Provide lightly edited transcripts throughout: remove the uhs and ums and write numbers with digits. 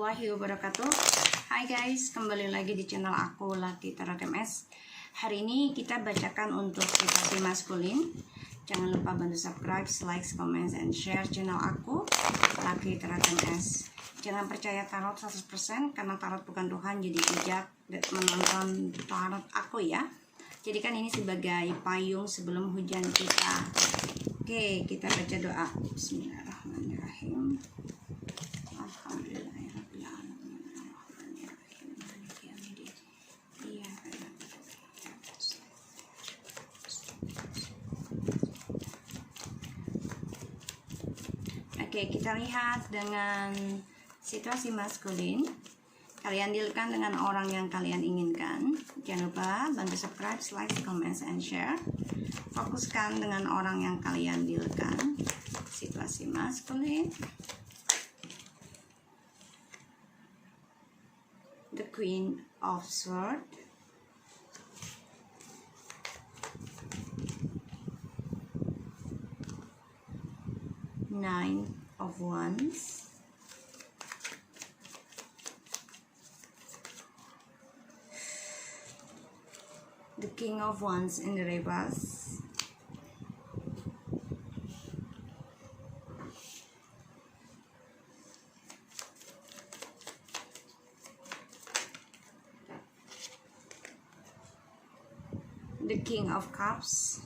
warahmatullahi wabarakatuh. Hai guys, kembali lagi di channel aku Lati Tarot MS. Hari ini kita bacakan untuk situasi maskulin. Jangan lupa bantu subscribe, like, comment, and share channel aku Lati Tarot MS. Jangan percaya tarot 100% karena tarot bukan Tuhan, jadi bijak dan menonton tarot aku ya. Jadikan ini sebagai payung sebelum hujan kita. Oke, kita baca doa. Bismillahirrahmanirrahim. Oke, kita lihat dengan situasi maskulin. Kalian dealkan dengan orang yang kalian inginkan. Jangan lupa bantu subscribe, like, comment, and share. Fokuskan dengan orang yang kalian dealkan. Situasi maskulin. The Queen of Swords. Nine of Wands. The King of Wands in the reverse. The King of Cups.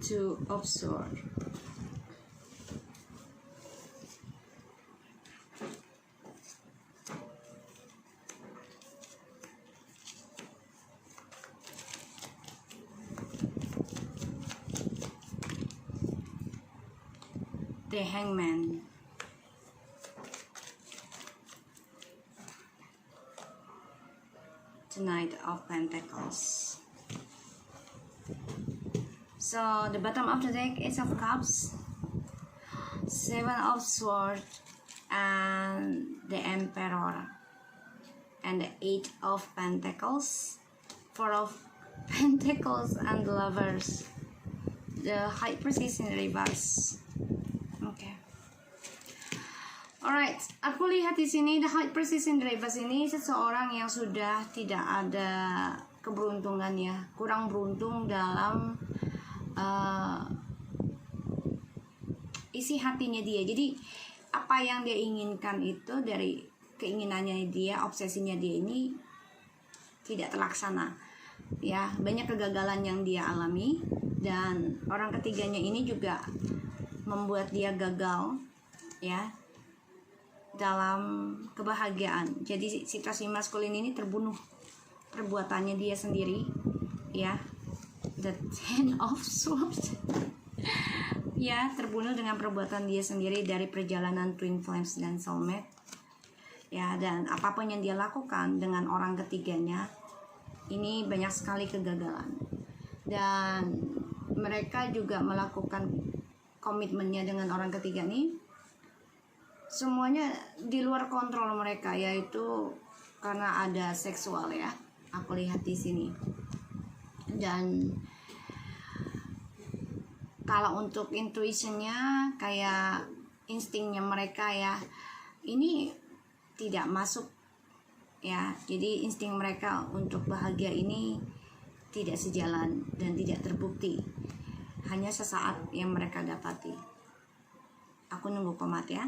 Two of Swords. The Hangman. The Knight of Pentacles. So the bottom of the deck is of Cups, Seven of Swords, and the Emperor, and the Eight of Pentacles, Four of Pentacles, and the Lovers. The High Priestess in reverse. Okay. Alright, aku lihat di sini the High Priestess in reverse ini seseorang yang sudah tidak ada keberuntungannya, kurang beruntung dalam isi hatinya dia. Jadi apa yang dia inginkan itu dari keinginannya dia, obsesinya dia ini tidak terlaksana ya. Banyak kegagalan yang dia alami, dan orang ketiganya ini juga membuat dia gagal ya dalam kebahagiaan. Jadi situasi maskulin ini terbunuh perbuatannya dia sendiri ya. The Ten of Swords ya, terbunuh dengan perbuatan dia sendiri dari perjalanan Twin Flames dan Soulmate ya. Dan apapun yang dia lakukan dengan orang ketiganya ini banyak sekali kegagalan, dan mereka juga melakukan komitmennya dengan orang ketiga ini semuanya di luar kontrol mereka, yaitu karena ada seksual ya, aku lihat di sini. Dan kalau untuk intuitionnya, kayak instingnya mereka ya, ini tidak masuk ya. Jadi insting mereka untuk bahagia ini tidak sejalan dan tidak terbukti, hanya sesaat yang mereka dapati. Aku nunggu komat ya.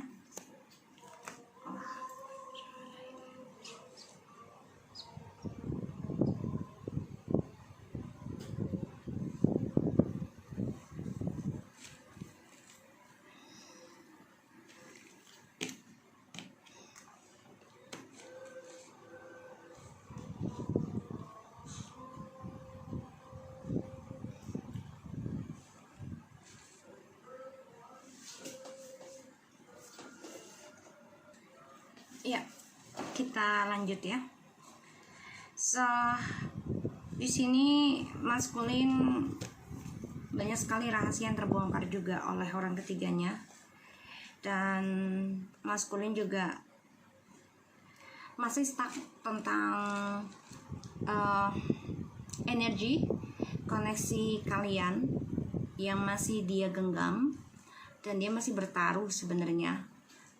Ya, kita lanjut ya. So, di sini maskulin banyak sekali rahasia yang terbongkar juga oleh orang ketiganya. Dan maskulin juga masih stuck tentang energi koneksi kalian yang masih dia genggam, dan dia masih bertaruh sebenarnya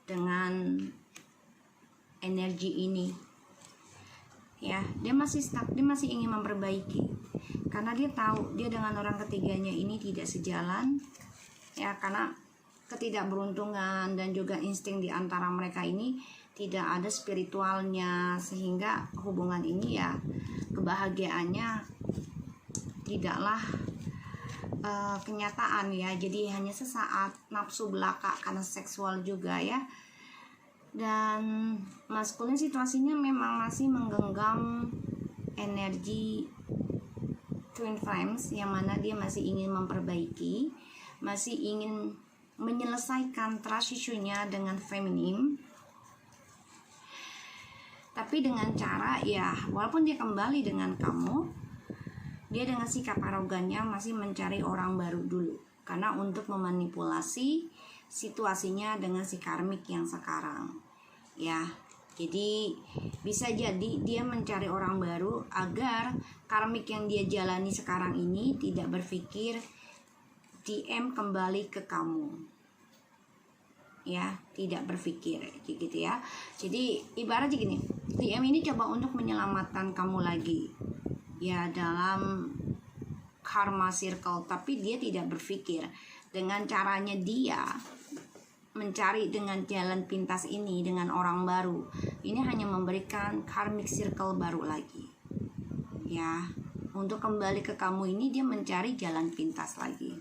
dengan energi ini. Ya, dia masih stuck, dia masih ingin memperbaiki karena dia tahu dia dengan orang ketiganya ini tidak sejalan, ya, karena ketidakberuntungan dan juga insting di antara mereka ini tidak ada spiritualnya, sehingga hubungan ini ya kebahagiaannya tidaklah kenyataan ya, jadi hanya sesaat, nafsu belaka karena seksual juga ya. Dan maskulin situasinya memang masih menggenggam energi twin flames, yang mana dia masih ingin memperbaiki, masih ingin menyelesaikan trust issue-nya dengan feminim, tapi dengan cara ya, walaupun dia kembali dengan kamu, dia dengan sikap arogannya masih mencari orang baru dulu, karena untuk memanipulasi situasinya dengan si karmik yang sekarang ya. Jadi bisa jadi dia mencari orang baru agar karmik yang dia jalani sekarang ini tidak berpikir DM kembali ke kamu ya, tidak berpikir gitu ya. Jadi ibaratnya gini, DM ini coba untuk menyelamatkan kamu lagi ya dalam karma circle, tapi dia tidak berpikir dengan caranya dia mencari dengan jalan pintas ini dengan orang baru ini hanya memberikan karmic circle baru lagi ya. Untuk kembali ke kamu ini dia mencari jalan pintas lagi.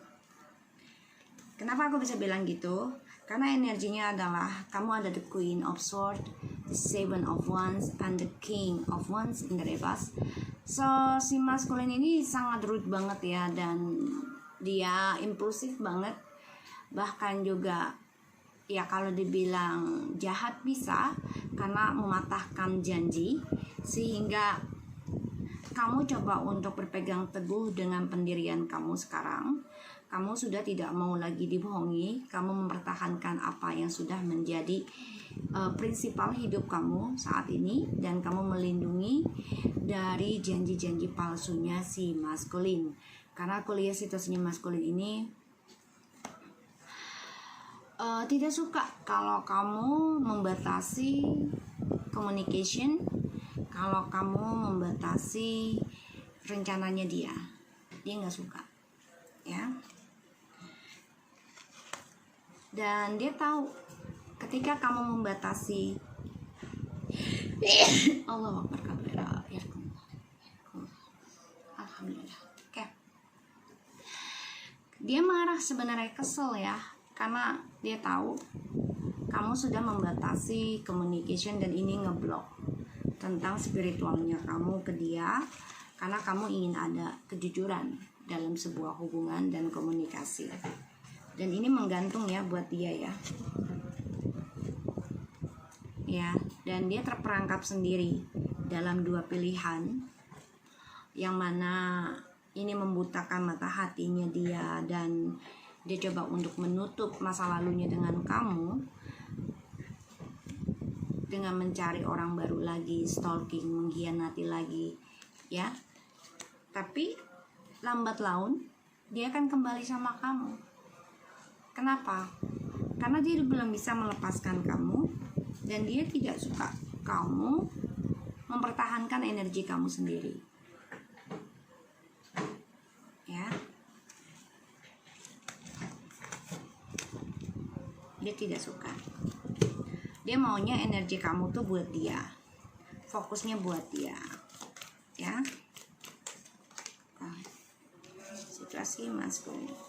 Kenapa aku bisa bilang gitu? Karena energinya adalah kamu ada the Queen of Swords, the Seven of Wands, and the King of Wands in the reverse. So si maskulin ini sangat rude banget ya, dan dia impulsif banget, bahkan juga ya kalau dibilang jahat bisa, karena mematahkan janji, sehingga kamu coba untuk berpegang teguh dengan pendirian kamu sekarang. Kamu sudah tidak mau lagi dibohongi, kamu mempertahankan apa yang sudah menjadi prinsipal hidup kamu saat ini, dan kamu melindungi dari janji-janji palsunya si maskulin. Karena aku lihat situasinya maskulin ini tidak suka kalau kamu membatasi communication, kalau kamu membatasi rencananya dia nggak suka ya. Dan dia tahu ketika kamu membatasi Allah Akbar kabira ya, alhamdulillah. Oke. Dia marah sebenarnya, kesel ya, karena dia tahu kamu sudah membatasi communication dan ini ngeblok tentang spiritualnya kamu ke dia, karena kamu ingin ada kejujuran dalam sebuah hubungan dan komunikasi. Dan ini menggantung ya buat dia ya. Ya, dan dia terperangkap sendiri dalam dua pilihan, yang mana ini membutakan mata hatinya dia, dan dia coba untuk menutup masa lalunya dengan kamu dengan mencari orang baru lagi, stalking, mengkhianati lagi ya. Tapi lambat laun dia akan kembali sama kamu. Kenapa? Karena dia belum bisa melepaskan kamu, dan dia tidak suka kamu mempertahankan energi kamu sendiri ya. Dia tidak suka. Dia maunya energi kamu tuh buat dia, fokusnya buat dia ya. Situasi maskulin.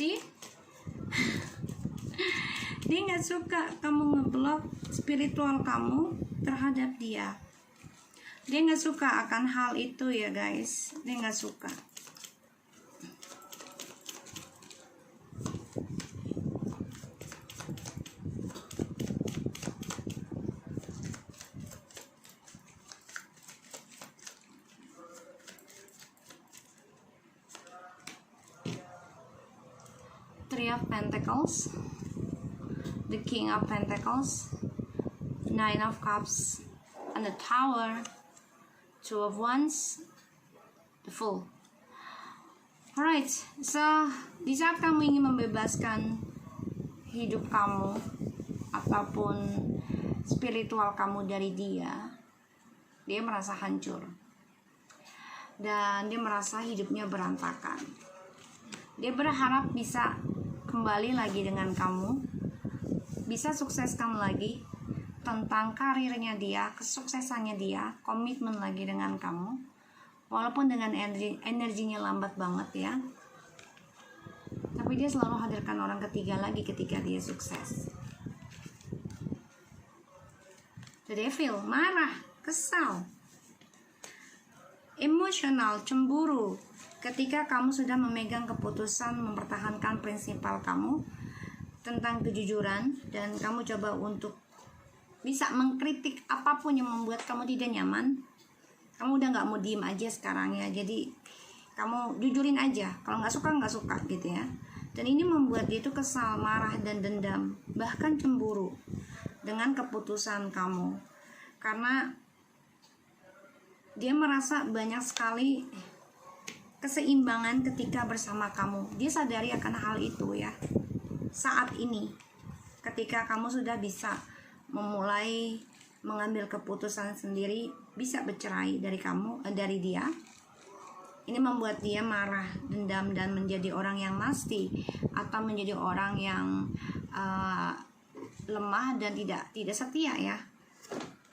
see, dia nggak suka kamu ngeblok spiritual kamu terhadap dia. Dia nggak suka akan hal itu ya guys, dia nggak suka. Three of Pentacles, the King of Pentacles, Nine of Cups, and the Tower, Two of Wands, the Fool. Alright, so di saat kamu ingin membebaskan hidup kamu ataupun spiritual kamu dari dia merasa hancur dan dia merasa hidupnya berantakan. Dia berharap bisa kembali lagi dengan kamu, bisa sukseskan lagi tentang karirnya dia, kesuksesannya dia, komitmen lagi dengan kamu, walaupun dengan energinya lambat banget ya. Tapi dia selalu hadirkan orang ketiga lagi ketika dia sukses. The Devil, marah, kesal, emosional, cemburu ketika kamu sudah memegang keputusan mempertahankan prinsipal kamu tentang kejujuran, dan kamu coba untuk bisa mengkritik apapun yang membuat kamu tidak nyaman. Kamu udah nggak mau diem aja sekarang ya, jadi kamu jujurin aja, kalau nggak suka gitu ya. Dan ini membuat dia itu kesal, marah, dan dendam, bahkan cemburu dengan keputusan kamu, karena dia merasa banyak sekali keseimbangan ketika bersama kamu. Dia sadari akan hal itu ya saat ini, ketika kamu sudah bisa memulai mengambil keputusan sendiri, bisa bercerai dari dari dia. Ini membuat dia marah, dendam, dan menjadi orang yang nasty atau menjadi orang yang lemah dan tidak setia ya,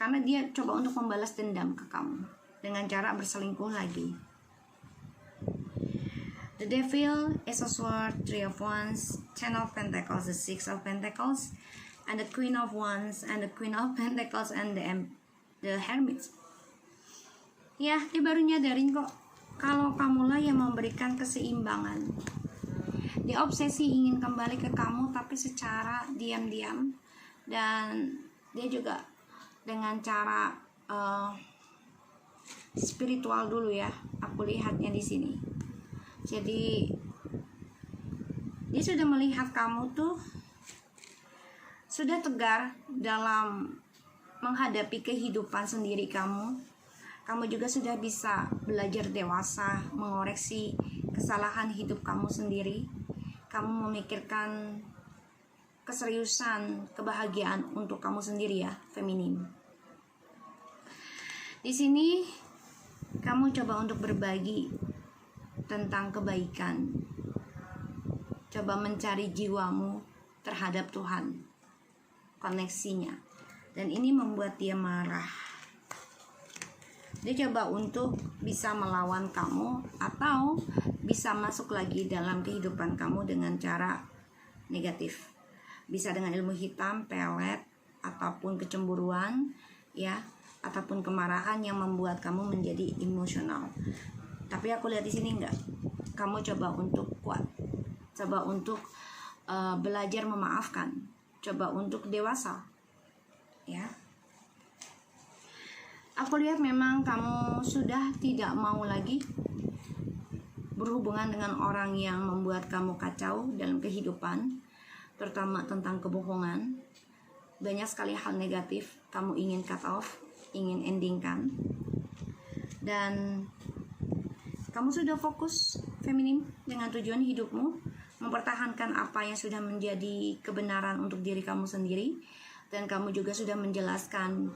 karena dia coba untuk membalas dendam ke kamu dengan cara berselingkuh lagi. The Devil, Ace of Swords, Three of Wands, Ten of Pentacles, the Six of Pentacles, and the Queen of Wands, and the Queen of Pentacles, and the Hermit. Ya, dia baru nyadarin kok kalau kamulah yang memberikan keseimbangan. Dia obsesi ingin kembali ke kamu, tapi secara diam-diam, dan dia juga dengan cara spiritual dulu ya, aku lihatnya di sini. Jadi dia sudah melihat kamu tuh sudah tegar dalam menghadapi kehidupan sendiri kamu. Kamu juga sudah bisa belajar dewasa, mengoreksi kesalahan hidup kamu sendiri. Kamu memikirkan keseriusan, kebahagiaan untuk kamu sendiri ya, feminim. Di sini kamu coba untuk berbagi tentang kebaikan, coba mencari jiwamu terhadap Tuhan, koneksinya, dan ini membuat dia marah. Dia coba untuk bisa melawan kamu atau bisa masuk lagi dalam kehidupan kamu dengan cara negatif, bisa dengan ilmu hitam, pelet, ataupun kecemburuan ya, ataupun kemarahan yang membuat kamu menjadi emosional. Tapi aku lihat di sini enggak. Kamu coba untuk kuat, coba untuk belajar memaafkan, coba untuk dewasa, ya. Aku lihat memang kamu sudah tidak mau lagi berhubungan dengan orang yang membuat kamu kacau dalam kehidupan, terutama tentang kebohongan. Banyak sekali hal negatif kamu ingin cut off, ingin endingkan, dan kamu sudah fokus feminim dengan tujuan hidupmu, mempertahankan apa yang sudah menjadi kebenaran untuk diri kamu sendiri, dan kamu juga sudah menjelaskan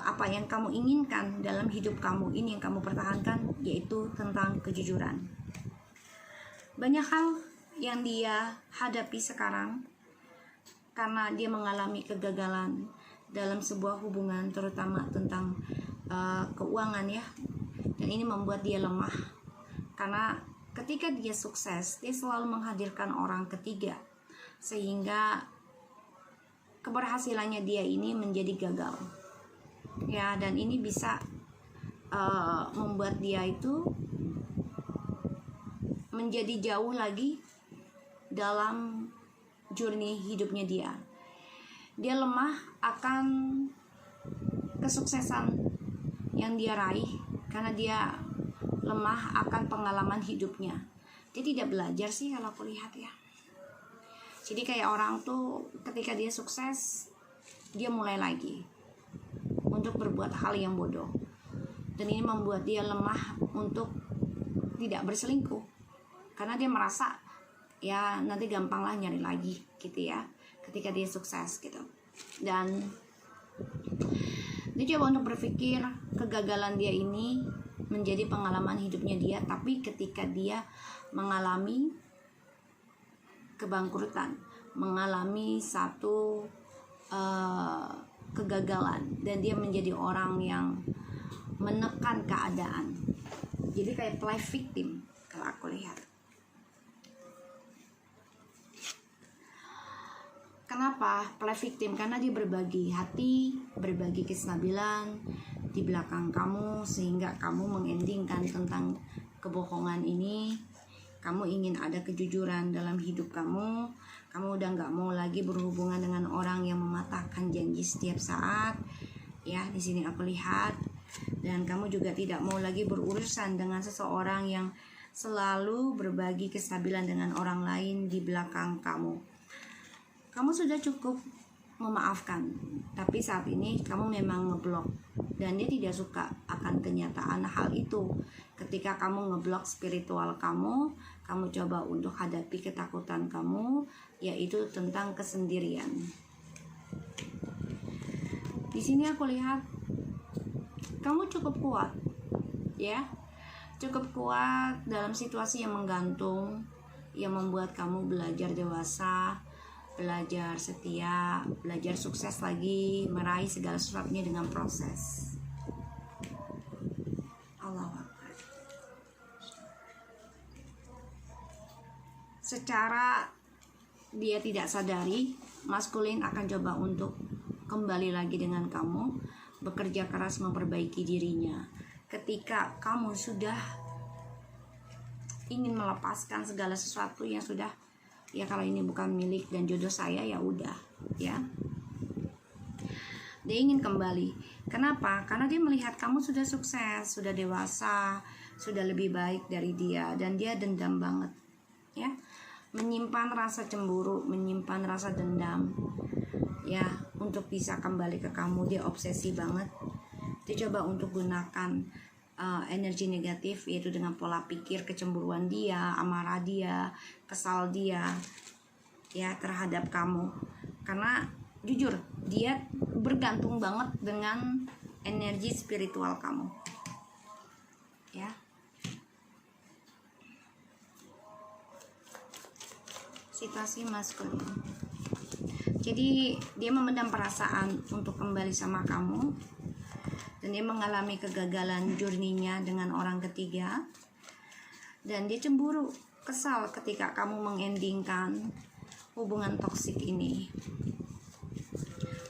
apa yang kamu inginkan dalam hidup kamu ini yang kamu pertahankan, yaitu tentang kejujuran. Banyak hal yang dia hadapi sekarang karena dia mengalami kegagalan dalam sebuah hubungan, terutama tentang keuangan ya. Dan ini membuat dia lemah karena ketika dia sukses, dia selalu menghadirkan orang ketiga, sehingga keberhasilannya dia ini menjadi gagal. Ya, dan ini bisa membuat dia itu menjadi jauh lagi dalam journey hidupnya dia. Dia lemah akan kesuksesan yang dia raih karena dia lemah akan pengalaman hidupnya. Dia tidak belajar sih kalau aku lihat ya. Jadi kayak orang tuh ketika dia sukses, dia mulai lagi untuk berbuat hal yang bodoh. Dan ini membuat dia lemah untuk tidak berselingkuh. Karena dia merasa ya nanti gampang lah nyari lagi gitu ya ketika dia sukses gitu. Dan dia coba untuk berpikir kegagalan dia ini menjadi pengalaman hidupnya dia, tapi ketika dia mengalami kebangkrutan, mengalami satu kegagalan, dan dia menjadi orang yang menekan keadaan. Jadi kayak play victim kalau aku lihat. Kenapa play victim? Karena dia berbagi hati, berbagi kestabilan di belakang kamu, sehingga kamu mengendingkan tentang kebohongan ini. Kamu ingin ada kejujuran dalam hidup kamu. Kamu udah gak mau lagi berhubungan dengan orang yang mematahkan janji setiap saat. Ya, di sini aku lihat. Dan kamu juga tidak mau lagi berurusan dengan seseorang yang selalu berbagi kestabilan dengan orang lain di belakang kamu. Kamu sudah cukup memaafkan, tapi saat ini kamu memang ngeblok, dan dia tidak suka akan kenyataan hal itu. Ketika kamu ngeblok spiritual kamu coba untuk hadapi ketakutan kamu, yaitu tentang kesendirian. Di sini aku lihat kamu cukup kuat, ya, cukup kuat dalam situasi yang menggantung, yang membuat kamu belajar dewasa, belajar setia, belajar sukses lagi, meraih segala sesuatunya dengan proses. Allahu Akbar. Secara dia tidak sadari, maskulin akan coba untuk kembali lagi dengan kamu, bekerja keras memperbaiki dirinya. Ketika kamu sudah ingin melepaskan segala sesuatu yang sudah, ya kalau ini bukan milik dan jodoh saya, ya udah, ya. Dia ingin kembali. Kenapa? Karena dia melihat kamu sudah sukses, sudah dewasa, sudah lebih baik dari dia, dan dia dendam banget, ya. Menyimpan rasa cemburu, menyimpan rasa dendam, ya, untuk bisa kembali ke kamu. Dia obsesi banget. Dia coba untuk gunakan energi negatif, yaitu dengan pola pikir kecemburuan dia, amarah dia, kesal dia, ya, terhadap kamu. Karena jujur dia bergantung banget dengan energi spiritual kamu, ya. Situasi maskulin. Jadi dia memendam perasaan untuk kembali sama kamu, dan dia mengalami kegagalan journey-nya dengan orang ketiga, dan dia cemburu, kesal ketika kamu mengendingkan hubungan toksik ini.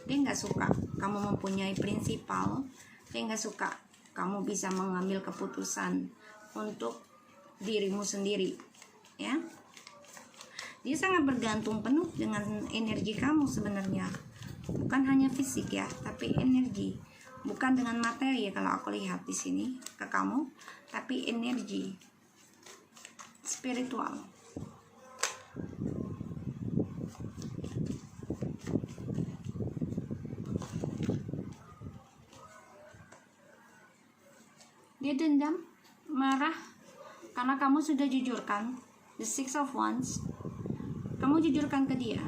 Dia nggak suka kamu mempunyai prinsipal, dia nggak suka kamu bisa mengambil keputusan untuk dirimu sendiri, ya. Dia sangat bergantung penuh dengan energi kamu sebenarnya, bukan hanya fisik ya, tapi energi. Bukan dengan materi ya kalau aku lihat di sini ke kamu, tapi energi spiritual. Dia dendam, marah karena kamu sudah jujurkan the Six of Wands. Kamu jujurkan ke dia,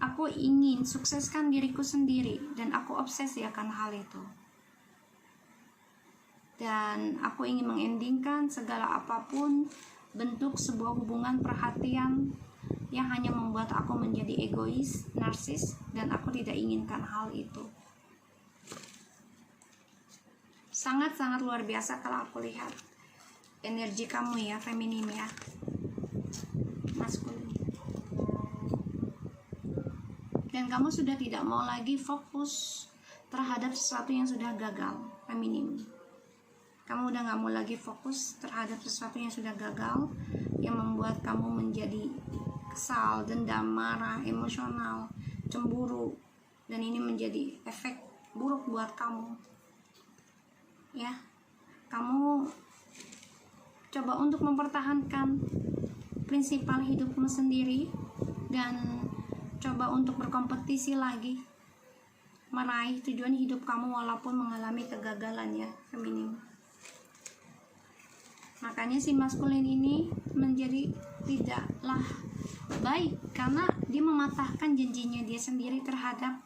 aku ingin sukseskan diriku sendiri, dan aku obsesi akan hal itu, dan aku ingin mengendingkan segala apapun bentuk sebuah hubungan perhatian yang hanya membuat aku menjadi egois, narsis, dan aku tidak inginkan hal itu. Sangat-sangat luar biasa kalau aku lihat. energi kamu ya, feminim ya, maskulin. Dan kamu sudah tidak mau lagi fokus terhadap sesuatu yang sudah gagal, feminim. Kamu udah gak mau lagi fokus terhadap sesuatu yang sudah gagal, yang membuat kamu menjadi kesal, dendam, marah, emosional, cemburu, dan ini menjadi efek buruk buat kamu ya. Kamu coba untuk mempertahankan prinsipal hidupmu sendiri dan coba untuk berkompetisi lagi meraih tujuan hidup kamu walaupun mengalami kegagalan ya, feminim. Makanya si maskulin ini menjadi tidaklah baik karena dia mematahkan janjinya dia sendiri terhadap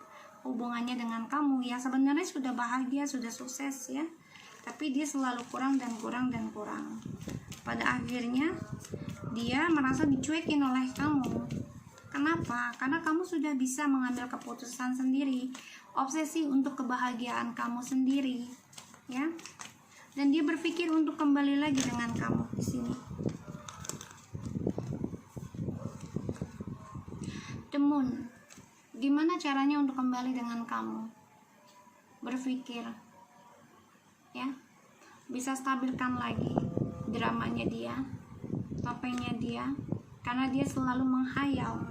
hubungannya dengan kamu ya. Sebenarnya sudah bahagia, sudah sukses ya, tapi dia selalu kurang dan kurang dan kurang. Pada akhirnya dia merasa dicuekin oleh kamu. Kenapa? Karena kamu sudah bisa mengambil keputusan sendiri, obsesi untuk kebahagiaan kamu sendiri ya. Dan dia berpikir untuk kembali lagi dengan kamu di sini. The Moon. Gimana caranya untuk kembali dengan kamu? Berpikir ya, bisa stabilkan lagi dramanya dia, topengnya dia, karena dia selalu menghayal.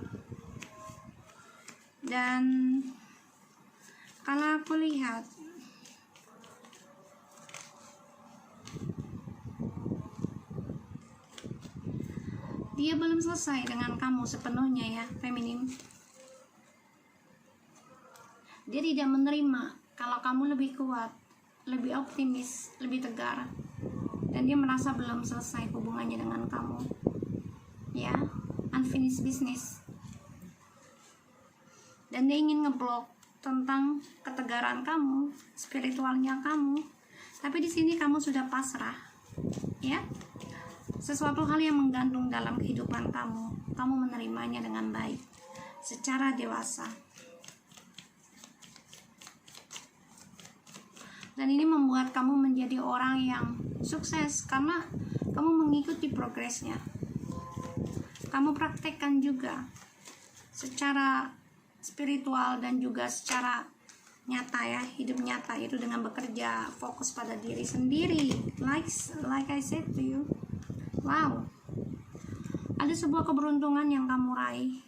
Dan kalau aku lihat dia belum selesai dengan kamu sepenuhnya ya, feminim. Dia tidak menerima kalau kamu lebih kuat, lebih optimis, lebih tegar, dan dia merasa belum selesai hubungannya dengan kamu ya, unfinished business. Dan dia ingin ngeblok tentang ketegaran kamu, spiritualnya kamu. Tapi di sini kamu sudah pasrah ya. Sesuatu hal yang menggantung dalam kehidupan kamu menerimanya dengan baik, secara dewasa. Dan ini membuat kamu menjadi orang yang sukses karena kamu mengikuti progresnya. Kamu praktekkan juga secara spiritual dan juga secara nyata ya, hidup nyata itu dengan bekerja fokus pada diri sendiri. Like I said to you. Wow, ada sebuah keberuntungan yang kamu raih.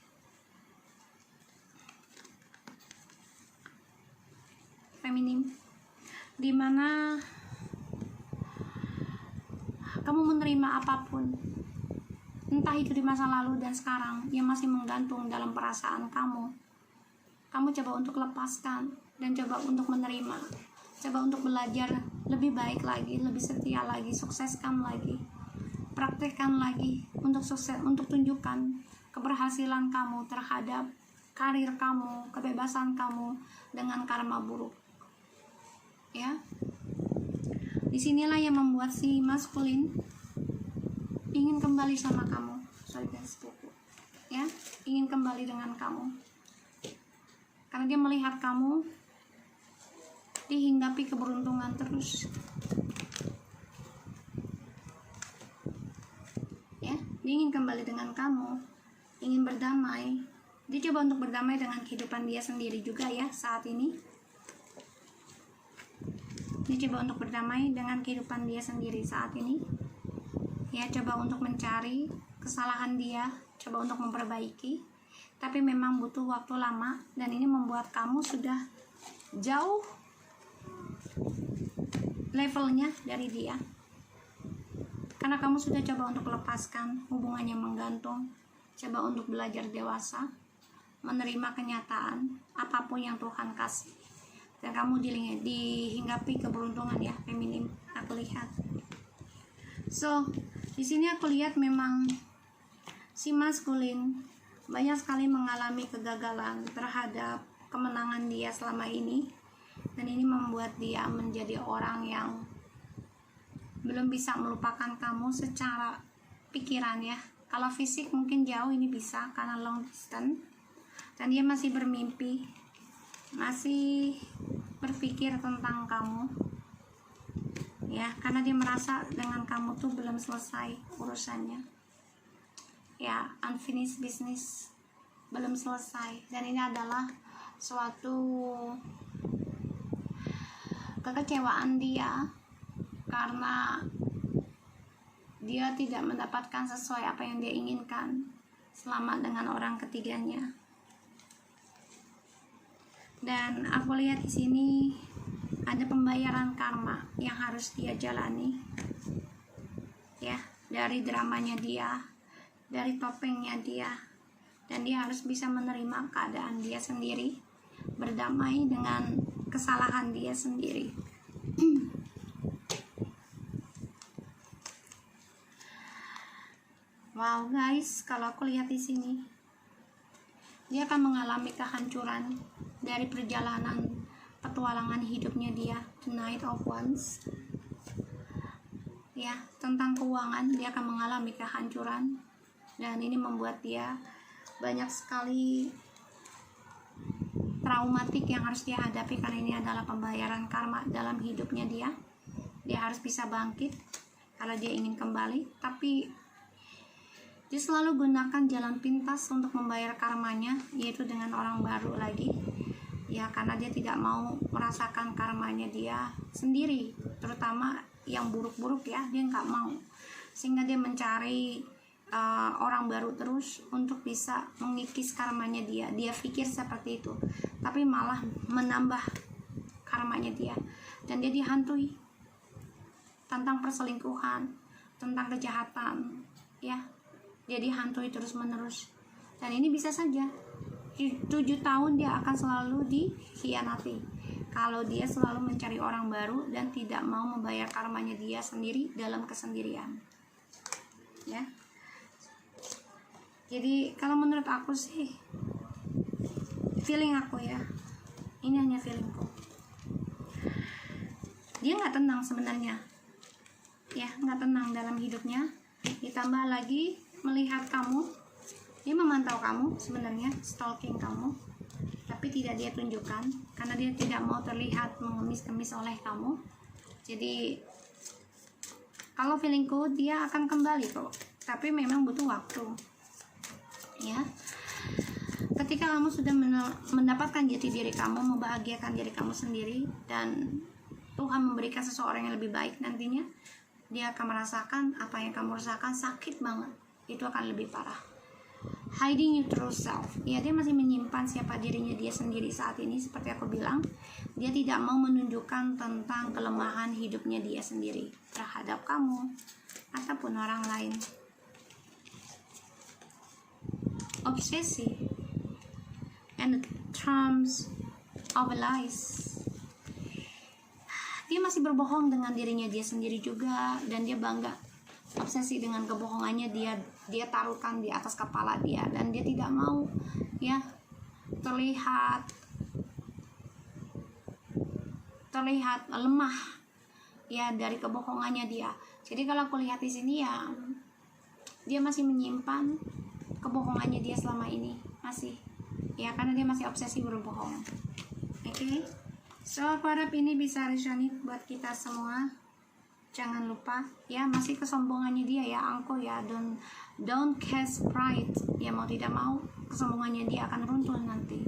Feminim, dimana kamu menerima apapun, entah itu di masa lalu dan sekarang yang masih menggantung dalam perasaan kamu. Kamu coba untuk lepaskan dan coba untuk menerima, coba untuk belajar lebih baik lagi, lebih setia lagi, sukseskan lagi. Praktekkan lagi untuk sukses, untuk tunjukkan keberhasilan kamu terhadap karir kamu, kebebasan kamu dengan karma buruk. Ya. Disinilah yang membuat si maskulin ingin kembali sama kamu. Sorry guys, buku. Ya, ingin kembali dengan kamu. Karena dia melihat kamu dihinggapi keberuntungan terus. Dia ingin kembali dengan kamu, ingin berdamai. Dia coba untuk berdamai dengan kehidupan dia sendiri juga ya saat ini. Dia coba untuk berdamai dengan kehidupan dia sendiri saat ini. Ya, coba untuk mencari kesalahan dia, coba untuk memperbaiki. Tapi memang butuh waktu lama dan ini membuat kamu sudah jauh levelnya dari dia. Karena kamu sudah coba untuk lepaskan hubungan yang menggantung, coba untuk belajar dewasa, menerima kenyataan apapun yang Tuhan kasih, dan kamu dihinggapi keberuntungan ya, feminim. Aku lihat. So, di sini aku lihat memang si maskulin banyak sekali mengalami kegagalan terhadap kemenangan dia selama ini, dan ini membuat dia menjadi orang yang belum bisa melupakan kamu secara pikiran ya. Kalau fisik mungkin jauh ini bisa karena long distance, dan dia masih bermimpi, masih berpikir tentang kamu ya, karena dia merasa dengan kamu tuh belum selesai urusannya, ya, unfinished business, belum selesai. Dan ini adalah suatu kekecewaan dia karena dia tidak mendapatkan sesuai apa yang dia inginkan selama dengan orang ketiganya. Dan aku lihat di sini ada pembayaran karma yang harus dia jalani, ya, dari dramanya dia, dari topengnya dia, dan dia harus bisa menerima keadaan dia sendiri, berdamai dengan kesalahan dia sendiri. Wow guys, kalau aku lihat di sini, dia akan mengalami kehancuran dari perjalanan petualangan hidupnya dia, The Knight of Wands. Ya, tentang keuangan dia akan mengalami kehancuran, dan ini membuat dia banyak sekali traumatik yang harus dia hadapi, karena ini adalah pembayaran karma dalam hidupnya dia. Dia harus bisa bangkit kalau dia ingin kembali, tapi dia selalu gunakan jalan pintas untuk membayar karmanya, yaitu dengan orang baru lagi, ya, karena dia tidak mau merasakan karmanya dia sendiri, terutama yang buruk-buruk, ya, dia nggak mau, sehingga dia mencari orang baru terus untuk bisa mengikis karmanya dia. Dia pikir seperti itu, tapi malah menambah karmanya dia, dan dia dihantui tentang perselingkuhan, tentang kejahatan, ya, dia dihantui terus menerus. Dan ini bisa saja 7 tahun dia akan selalu dikhianati kalau dia selalu mencari orang baru dan tidak mau membayar karmanya dia sendiri dalam kesendirian, ya. Jadi kalau menurut aku sih, feeling aku, ya, ini hanya feelingku, dia nggak tenang sebenarnya, ya, nggak tenang dalam hidupnya. Ditambah lagi melihat kamu, dia memantau kamu sebenarnya, stalking kamu, tapi tidak dia tunjukkan karena dia tidak mau terlihat mengemis-kemis oleh kamu. Jadi kalau feelingku dia akan kembali kok, tapi memang butuh waktu, ya. Ketika kamu sudah mendapatkan jati diri kamu, membahagiakan diri kamu sendiri, dan Tuhan memberikan seseorang yang lebih baik nantinya, dia akan merasakan apa yang kamu rasakan sakit banget, itu akan lebih parah. Hiding your true self, ya, dia masih menyimpan siapa dirinya dia sendiri saat ini. Seperti aku bilang, dia tidak mau menunjukkan tentang kelemahan hidupnya dia sendiri terhadap kamu ataupun orang lain. Obsesi and the charms of lies, dia masih berbohong dengan dirinya dia sendiri juga, dan dia bangga. Obsesi dengan kebohongannya dia taruhkan di atas kepala dia, dan dia tidak mau, ya, terlihat lemah, ya, dari kebohongannya dia. Jadi kalau aku lihat di sini, ya, dia masih menyimpan kebohongannya dia selama ini, masih, ya, karena dia masih obsesi berbohong. Oke. So aku harap ini bisa resonate buat kita semua. Jangan lupa, ya, masih kesombongannya dia, ya, angko, ya, don't cast pride, ya, mau tidak mau kesombongannya dia akan runtuh nanti.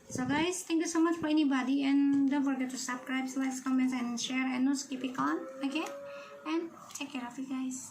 So guys, thank you so much for anybody, and don't forget to subscribe, like, comment, and share, and no skip it on, okay? And take care of you guys.